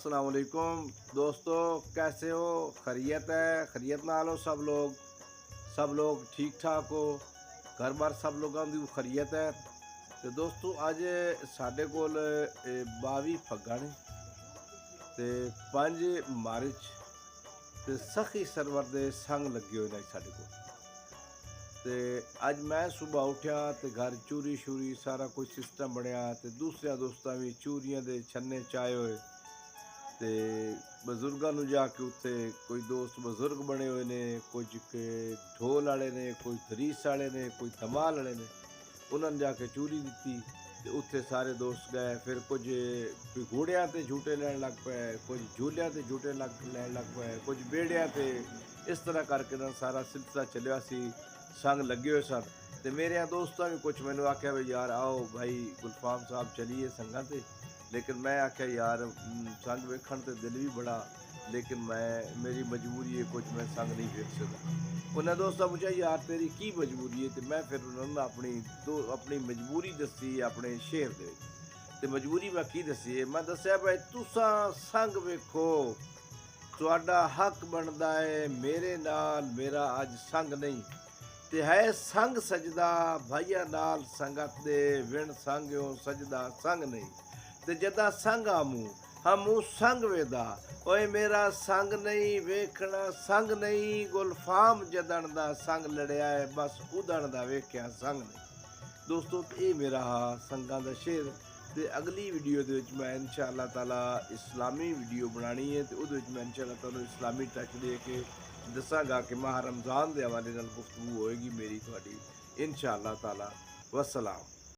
अस्सलाम वालेकुम दोस्तों, कैसे हो? खैरियत है? खैरियत नाल हो सब लोग ठीक ठाक हो? घर बार सब लोगों की खैरियत है। तो दोस्तों अज साढ़े कोल 22 फग्गन ते 5 मार्च ते सखी सरवर के संग लगे हुए हैं साढ़े कोल। ते अज मैं सुबह उठ्या तो घर चूरी शूरी सारा कुछ सिस्टम बनया तो दूसरे दोस्तों भी चूरियां दे छन्ने चाए हुए ते बजुर्गों नूं जाके उत्थे कोई दोस्त बजुर्ग बने हुए ने, कुछ के ढोल वाले ने, कोई धरीस वाले ने, कोई धमाल वाले ने, उन्होंने जाके चूरी दी ते उत्थे सारे दोस्त गए। फिर कुछ घोड़ियां ते झूटे लैन लग पे, कुछ झूलियां ते झूटे लैन लग पे, कुछ बेड़ियां ते। इस तरह करके ना सारा सिलसिला चलिया सी, संग लगे हुए सन। ते मेरे दोस्तों भी कुछ मैंने आख्या भी यार आओ भाई गुलफाम साहब चलिए संगां ते, लेकिन मैं आख्या यार संग वेखण ते दिल भी बड़ा, लेकिन मेरी मजबूरी है कुछ, मैं संग नहीं वेख सकता। उन्हें दोस्तों पूछा यार तेरी की मजबूरी है, तो मैं फिर उन्होंने अपनी मजबूरी दसी अपने शेर दे विच। ते मजबूरी मैं की दसी है, मैं दसिया भाई तुसां संग वेखो, तुहाडा हक बनदा है मेरे नाल, मेरा अज संग नहीं ते है संग सजदा भाइया नाल संगत दे विण संग्यो सजदा संग नहीं ते जदा संग आमू हमू संग वेदा। ओए मेरा संग नहीं वेखना संग नहीं, गुलफाम जदन दा संग लड़िया है बस उदन दा वेख्या संग नहीं। दोस्तों ये मेरा संगां दा शेर। ते अगली वीडियो दे विच मैं इंशाअल्लाह ताला इस्लामी वीडियो बनानी है, तो उहदे विच मैं इंशाअल्लाह ताला इस्लामी टच दे के दसांगा कि माह रमज़ान के हवाले नाल गुफ्तगू होएगी मेरी तुहाडी इंशाअल्लाह ताला। वस्सलाम।